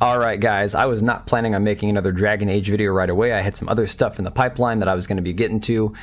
Alright guys, I was not planning on making another Dragon Age video right away. I had some other stuff in the pipeline that I was going to be getting to.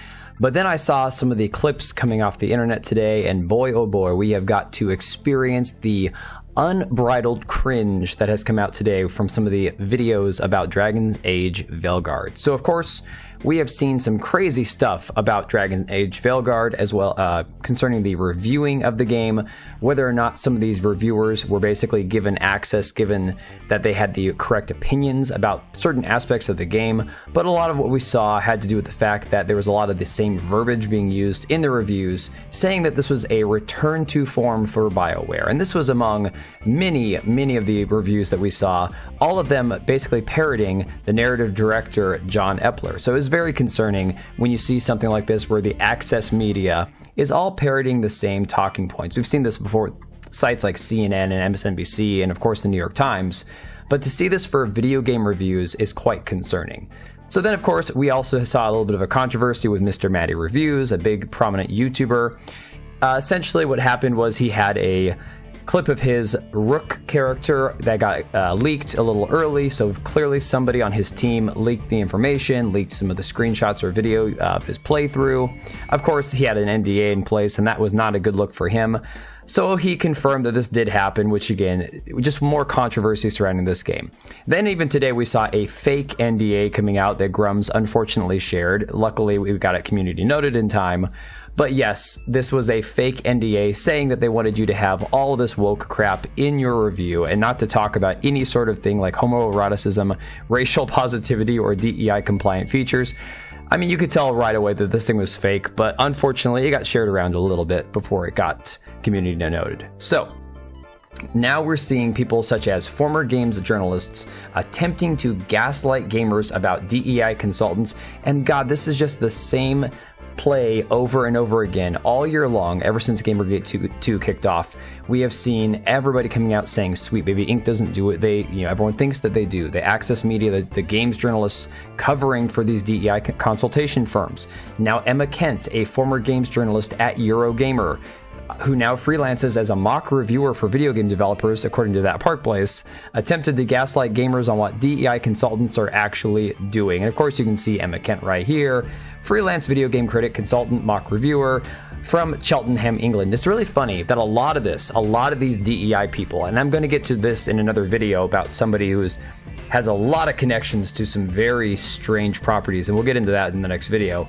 But then I saw some of the clips coming off the internet today, and boy oh boy, we have got to experience the unbridled cringe that has come out today from some of the videos about Dragon Age Veilguard. So of course, we have seen some crazy stuff about Dragon Age Veilguard as well concerning the reviewing of the game, whether or not some of these reviewers were basically given access given that they had the correct opinions about certain aspects of the game, but a lot of what we saw had to do with the fact that there was a lot of the same verbiage being used in the reviews, saying that this was a return to form for Bioware, and this was among many of the reviews that we saw, all of them basically parroting the narrative director John Epler. So it was very concerning when you see something like this where the access media is all parroting the same talking points. We've seen this before, sites like CNN and MSNBC and of course the New York Times, but to see this for video game reviews is quite concerning. So then of course we also saw a little bit of a controversy with Mr. Matty Reviews, a big prominent YouTuber. Essentially what happened was he had a clip of his Rook character that got leaked a little early, so clearly somebody on his team leaked the information, leaked some of the screenshots or video of his playthrough. Of course, he had an NDA in place, and that was not a good look for him. So he confirmed that this did happen, which again, just more controversy surrounding this game. Then even today we saw a fake NDA coming out that Grums unfortunately shared. Luckily, we got it community noted in time. But yes, this was a fake NDA saying that they wanted you to have all of this woke crap in your review and not to talk about any sort of thing like homoeroticism, racial positivity, or DEI compliant features. I mean, you could tell right away that this thing was fake, but unfortunately it got shared around a little bit before it got community noted. So now we're seeing people such as former games journalists attempting to gaslight gamers about DEI consultants, and God, this is just the same play over and over again all year long. Ever since Gamergate 2 kicked off, we have seen everybody coming out saying Sweet Baby Inc. doesn't do it. Everyone thinks that they do. The access media, the games journalists covering for these DEI consultation firms. Now Emma Kent, a former games journalist at Eurogamer, who now freelances as a mock reviewer for video game developers, according to that Park Place, attempted to gaslight gamers on what DEI consultants are actually doing. And of course, you can see Emma Kent right here, freelance video game critic, consultant, mock reviewer from Cheltenham, England. It's really funny that a lot of these DEI people, and I'm going to get to this in another video about somebody who has a lot of connections to some very strange properties, and we'll get into that in the next video,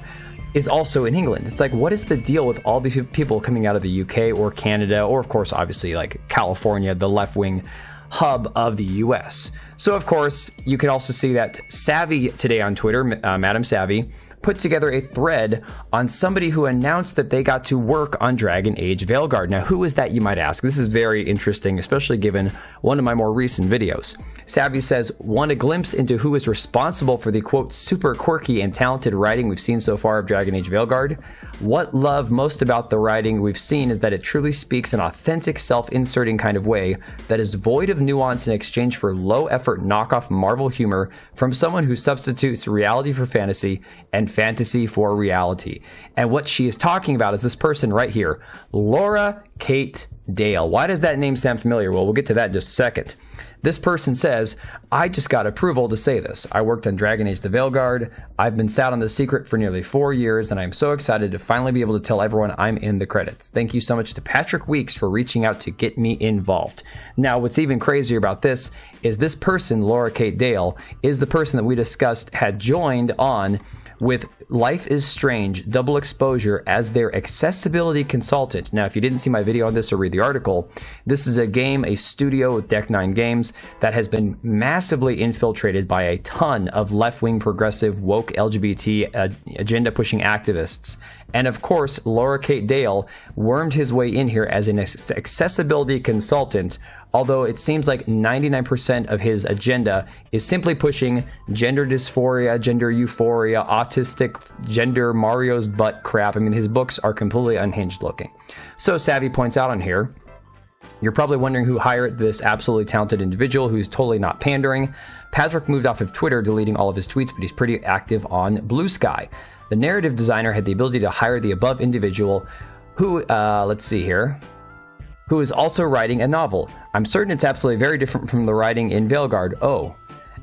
is also in England. It's like, what is the deal with all these people coming out of the UK or Canada, or of course, obviously like California, the left-wing hub of the US? So of course, you can also see that Savvy today on Twitter, Madam Savvy, put together a thread on somebody who announced that they got to work on Dragon Age Veilguard. Now, who is that, you might ask? This is very interesting, especially given one of my more recent videos. Savvy says, want a glimpse into who is responsible for the, quote, super quirky and talented writing we've seen so far of Dragon Age Veilguard? What love most about the writing we've seen is that it truly speaks an authentic, self-inserting kind of way that is void of nuance in exchange for low-effort knockoff Marvel humor from someone who substitutes reality for fantasy and fantasy for reality. And what she is talking about is this person right here, Laura Kate Dale. Why does that name sound familiar? Well, we'll get to that in just a second. This person says, I just got approval to say this. I worked on Dragon Age the Veilguard. I've been sat on the secret for nearly 4 years, and I'm so excited to finally be able to tell everyone I'm in the credits. Thank you so much to Patrick Weeks for reaching out to get me involved. Now, what's even crazier about this is this person, Laura Kate Dale, is the person that we discussed had joined on with Life is Strange Double Exposure as their accessibility consultant. Now, if you didn't see my video on this or read the article, this is a game, a studio with Deck 9 Games that has been massively infiltrated by a ton of left-wing progressive woke LGBT agenda-pushing activists. And of course, Laura Kate Dale wormed his way in here as an accessibility consultant, although it seems like 99% of his agenda is simply pushing gender dysphoria, gender euphoria, autistic gender Mario's butt crap. I mean, his books are completely unhinged looking. So Savvy points out on here, you're probably wondering who hired this absolutely talented individual who's totally not pandering. Patrick moved off of Twitter, deleting all of his tweets, but he's pretty active on Blue Sky. The narrative designer had the ability to hire the above individual who, let's see here, who is also writing a novel. I'm certain it's absolutely very different from the writing in Veilguard. Oh.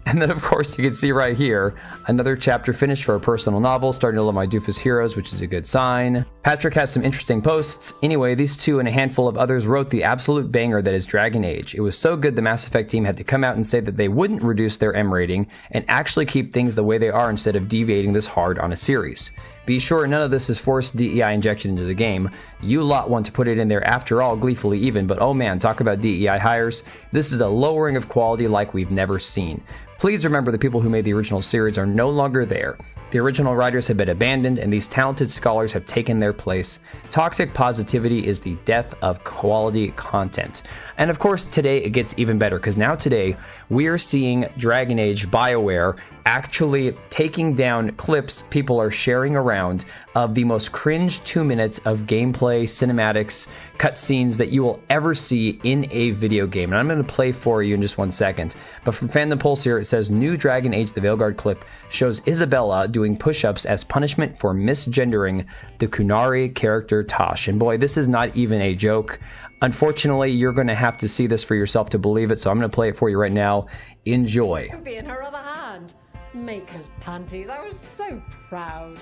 And then, of course, you can see right here, another chapter finished for a personal novel, starting to love my doofus heroes, which is a good sign. Patrick has some interesting posts. Anyway, these two and a handful of others wrote the absolute banger that is Dragon Age. It was so good the Mass Effect team had to come out and say that they wouldn't reduce their M rating and actually keep things the way they are instead of deviating this hard on a series. Be sure none of this is forced DEI injected into the game. You lot want to put it in there after all, gleefully even, but oh man, talk about DEI hires. This is a lowering of quality like we've never seen. Please remember the people who made the original series are no longer there. The original writers have been abandoned and these talented scholars have taken their place. Toxic positivity is the death of quality content. And of course today it gets even better because now today we are seeing Dragon Age Bioware actually taking down clips people are sharing around of the most cringe 2 minutes of gameplay, cinematics, cutscenes that you will ever see in a video game. And I'm going to play for you in just 1 second. But from Fandom Pulse here it says, new Dragon Age the Veilguard clip shows Isabella doing push-ups as punishment for misgendering the Qunari character Tosh. And boy, this is not even a joke. Unfortunately, you're going to have to see this for yourself to believe it, so I'm going to play it for you right now. Enjoy. Ruby in her other hand. Maker's panties. I was so proud.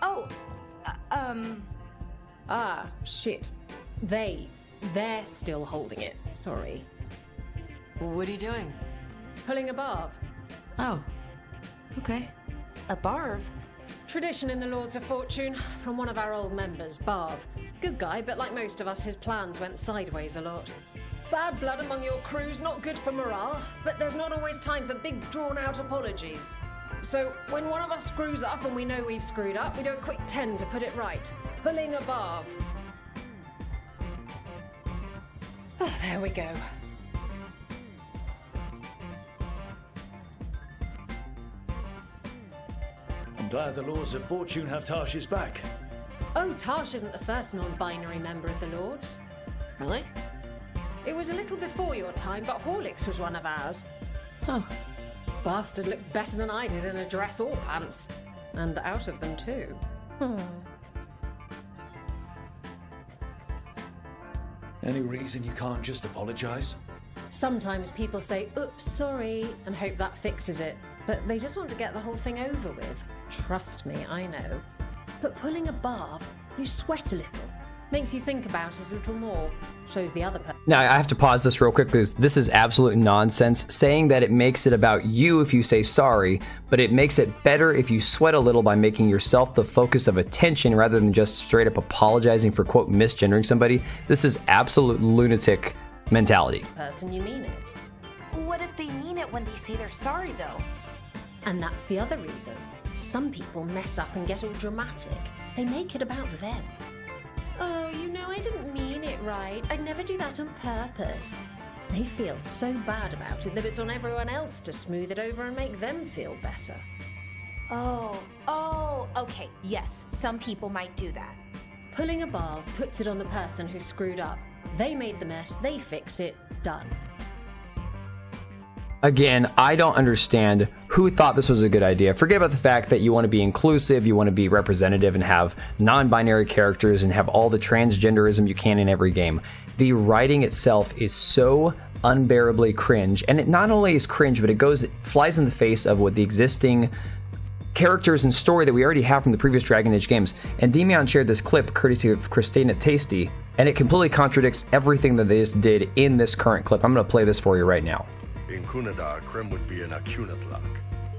Oh, Ah, shit. They're still holding it. Sorry. What are you doing? Pulling a barb. Oh, okay. a barv? Tradition in the Lords of Fortune from one of our old members, Barv. Good guy, but like most of us, his plans went sideways a lot. Bad blood among your crews, not good for morale, but there's not always time for big drawn-out apologies. So when one of us screws up and we know we've screwed up, we do a quick 10 to put it right. Pulling a Barv. Oh, there we go. I'm glad the Lords of Fortune have Tarsh's back. Oh, Tarsh isn't the first non-binary member of the Lords. Really? It was a little before your time, but Horlicks was one of ours. Oh. Bastard looked better than I did in a dress or pants. And out of them too. Any reason you can't just apologise? Sometimes people say, oops, sorry, and hope that fixes it. But they just want to get the whole thing over with. Trust me, I know. But pulling a barb, you sweat a little. Makes you think about it a little more. Shows the other person. Now, I have to pause this real quick because this is absolute nonsense. Saying that it makes it about you if you say sorry, but it makes it better if you sweat a little by making yourself the focus of attention rather than just straight up apologizing for, quote, misgendering somebody. This is absolute lunatic mentality. Person, you mean it. What if they mean it when they say they're sorry, though? And that's the other reason. Some people mess up and get all dramatic. They make it about them. Oh, you know, I didn't mean it right. I'd never do that on purpose. They feel so bad about it that it's on everyone else to smooth it over and make them feel better. Oh, okay, yes, some people might do that. Pulling a barb puts it on the person who screwed up. They made the mess, they fix it, done. Again, I don't understand who thought this was a good idea. Forget about the fact that you want to be inclusive, you want to be representative and have non-binary characters and have all the transgenderism you can in every game. The writing itself is so unbearably cringe, and it not only is cringe, but it flies in the face of what the existing characters and story that we already have from the previous Dragon Age games. And Demian shared this clip courtesy of Christina Tasty, and it completely contradicts everything that they just did in this current clip. I'm going to play this for you right now. In Kunadar, Krem would be an Akunatlak.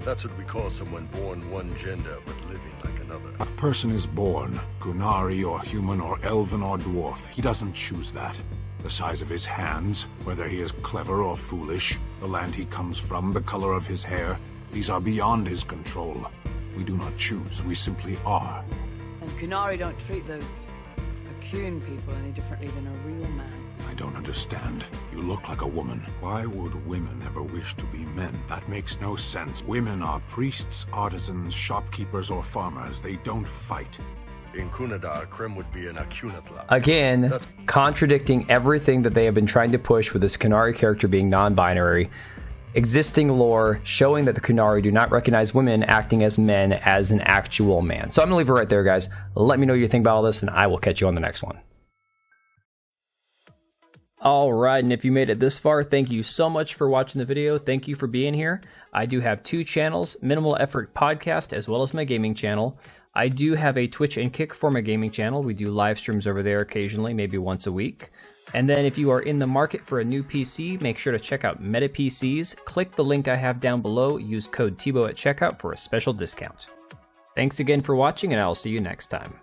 That's what we call someone born one gender but living like another. A person is born, Qunari or human or elven or dwarf. He doesn't choose that. The size of his hands, whether he is clever or foolish, the land he comes from, the color of his hair, these are beyond his control. We do not choose, we simply are. And Qunari don't treat those Akun people any differently than a real man. I don't understand. You look like a woman. Why would women ever wish to be men? That makes no sense. Women are priests, artisans, shopkeepers, or farmers. They don't fight. In Kunadar, Krem would be an Akunatlak. Again, contradicting everything that they have been trying to push with this Qunari character being non-binary. Existing lore showing that the Qunari do not recognize women acting as men as an actual man. So I'm going to leave it right there, guys. Let me know what you think about all this, and I will catch you on the next one. All right, and if you made it this far, thank you so much for watching the video. Thank you for being here. I do have 2 channels, Minimal Effort Podcast, as well as my gaming channel. I do have a Twitch and Kick for my gaming channel. We do live streams over there occasionally, maybe once a week. And then if you are in the market for a new PC, make sure to check out Meta PCs. Click the link I have down below. Use code TBO at checkout for a special discount. Thanks again for watching, and I'll see you next time.